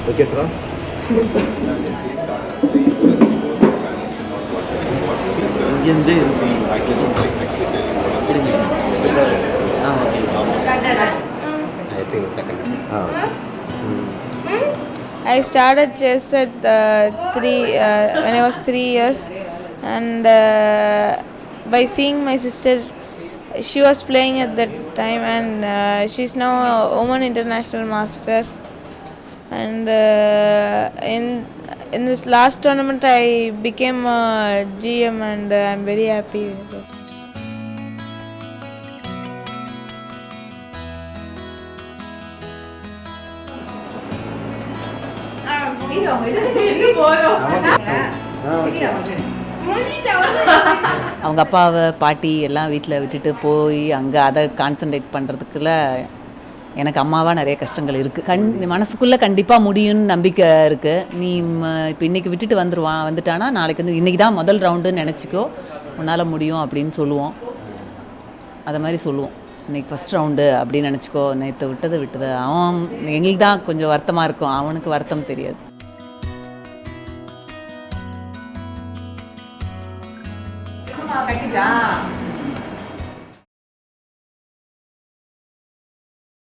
Okay, Tra? I started chess at when I was 3 years, and by seeing my sister, she was playing at that time, and she's now a woman international master. And in this last tournament, I became a GM, and I'm very happy with it. அவங்க அப்பாவை பாட்டி எல்லாம் வீட்டில் விட்டுட்டு போய் அங்கே அதை concentrate பண்ணுறதுக்குள்ள எனக்கு அம்மாவாக நிறைய கஷ்டங்கள் இருக்குது. மனசுக்குள்ளே கண்டிப்பாக முடியும்னு நம்பிக்கை இருக்குது. நீ இப்போ இன்றைக்கி விட்டுட்டு வந்துட்டானா நாளைக்கு வந்து இன்றைக்கி தான் முதல் ரவுண்டுன்னு நினச்சிக்கோ, உன்னால் முடியும் அப்படின்னு சொல்லுவோம். அதை மாதிரி சொல்லுவோம், இன்றைக்கி ஃபஸ்ட் ரவுண்டு அப்படின்னு நினச்சிக்கோ, நேற்று விட்டது அவன் எங்களுக்கு தான் கொஞ்சம் வருத்தமாக இருக்கும், அவனுக்கு வருத்தம் தெரியாது.